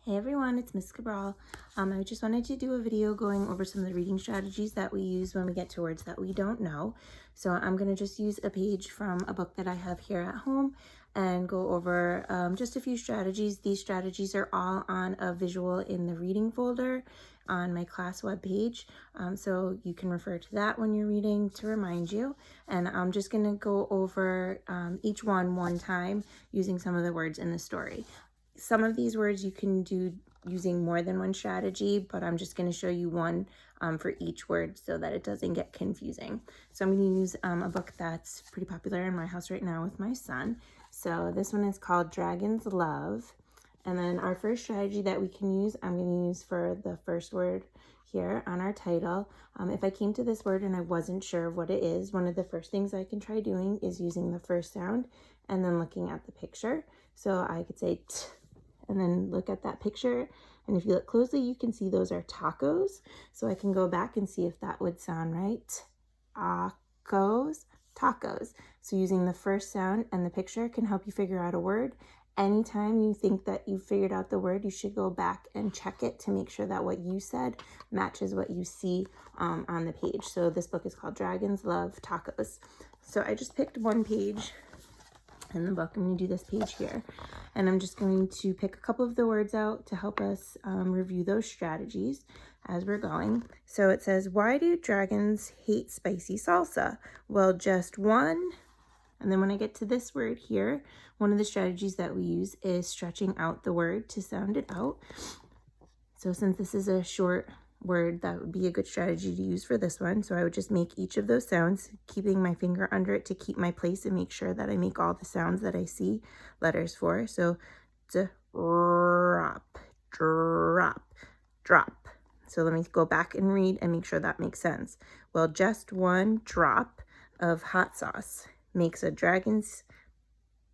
Hey everyone, it's Miss Cabral. I just wanted to do a video going over some of the reading strategies that we use when we get to words that we don't know. So I'm going to just use a page from a book that I have here at home and go over just a few strategies. These strategies are all on a visual in the reading folder on my class webpage. So you can refer to that when you're reading to remind you. And I'm just going to go over each one time using some of the words in the story. Some of these words you can do using more than one strategy, but I'm just going to show you one for each word so that it doesn't get confusing. So I'm going to use a book that's pretty popular in my house right now with my son. So this one is called Dragon's Love. And then our first strategy that we can use, I'm going to use for the first word here on our title. If I came to this word and I wasn't sure of what it is, one of the first things I can try doing is using the first sound and then looking at the picture. So I could say t, and then look at that picture. And if you look closely, you can see those are tacos. So I can go back and see if that would sound right. Tacos, tacos. So using the first sound and the picture can help you figure out a word. Anytime you think that you've figured out the word, you should go back and check it to make sure that what you said matches what you see on the page. So this book is called Dragon's Love Tacos. So I just picked one page in the book. I'm going to do this page here, and I'm just going to pick a couple of the words out to help us review those strategies as we're going. So it says, why do dragons hate spicy salsa? Well, just one. And then when I get to this word here, one of the strategies that we use is stretching out the word to sound it out. So since this is a short word, that would be a good strategy to use for this one. So I would just make each of those sounds, keeping my finger under it to keep my place and make sure that I make all the sounds that I see letters for. So drop, drop, drop. So let me go back and read and make sure that makes sense. Well, just one drop of hot sauce makes a dragon's,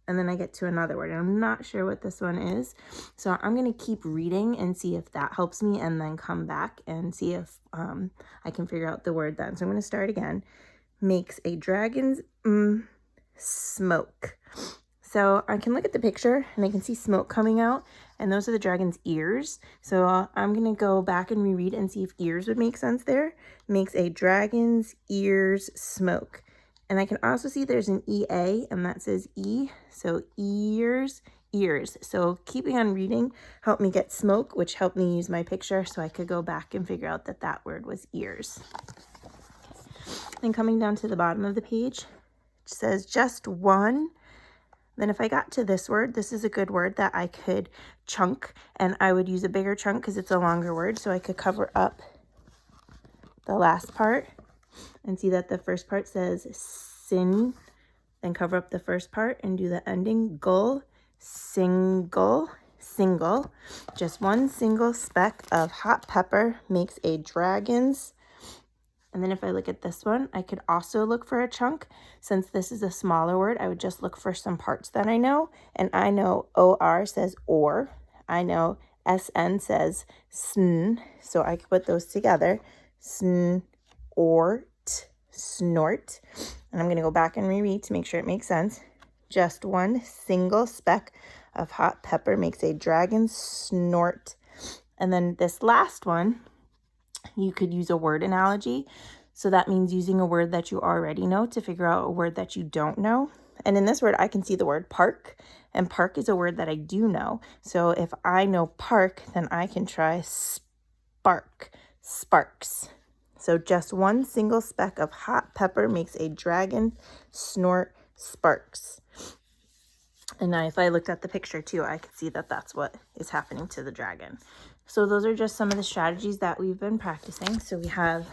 and then I get to another word, and I'm not sure what this one is. So I'm going to keep reading and see if that helps me, and then come back and see if I can figure out the word then. So I'm going to start again. Makes a dragon's smoke. So I can look at the picture, and I can see smoke coming out, and those are the dragon's ears. So I'm going to go back and reread and see if ears would make sense there. Makes a dragon's ears smoke. And I can also see there's an EA, and that says E, so ears, ears. So keeping on reading helped me get smoke, which helped me use my picture so I could go back and figure out that that word was ears. Then coming down to the bottom of the page, it says just one. Then if I got to this word, this is a good word that I could chunk, and I would use a bigger chunk because it's a longer word, so I could cover up the last part. And see that the first part says sin, then cover up the first part and do the ending gull, single, single. Just one single speck of hot pepper makes a dragon's. And then if I look at this one, I could also look for a chunk. Since this is a smaller word, I would just look for some parts that I know. And I know OR says or. I know SN says sn. So I could put those together. Sn, or, snort. And I'm going to go back and reread to make sure it makes sense. Just one single speck of hot pepper makes a dragon snort. And then this last one, you could use a word analogy. So that means using a word that you already know to figure out a word that you don't know. And in this word, I can see the word park, and park is a word that I do know. So if I know park, then I can try spark, sparks. So just one single speck of hot pepper makes a dragon snort sparks. And now if I looked at the picture too, I could see that that's what is happening to the dragon. So those are just some of the strategies that we've been practicing. So we have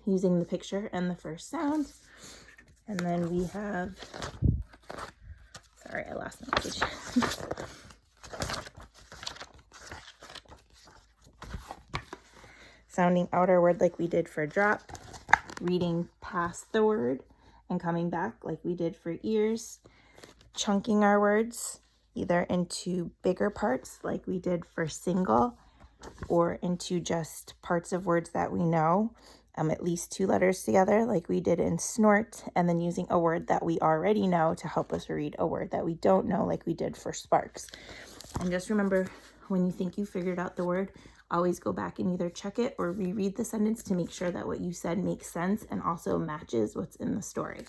using the picture and the first sound. And then we have, sorry, I lost my page. Sounding out our word like we did for drop, reading past the word and coming back like we did for ears, chunking our words either into bigger parts like we did for single, or into just parts of words that we know, at least two letters together like we did in snort, and then using a word that we already know to help us read a word that we don't know like we did for sparks. And just remember, when you think you figured out the word, always go back and either check it or reread the sentence to make sure that what you said makes sense and also matches what's in the story.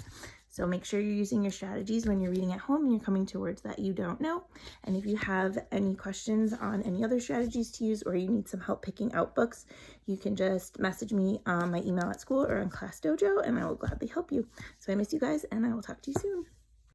So make sure you're using your strategies when you're reading at home and you're coming to words that you don't know. And if you have any questions on any other strategies to use, or you need some help picking out books, you can just message me on my email at school or on Class Dojo, and I will gladly help you. So I miss you guys, and I will talk to you soon.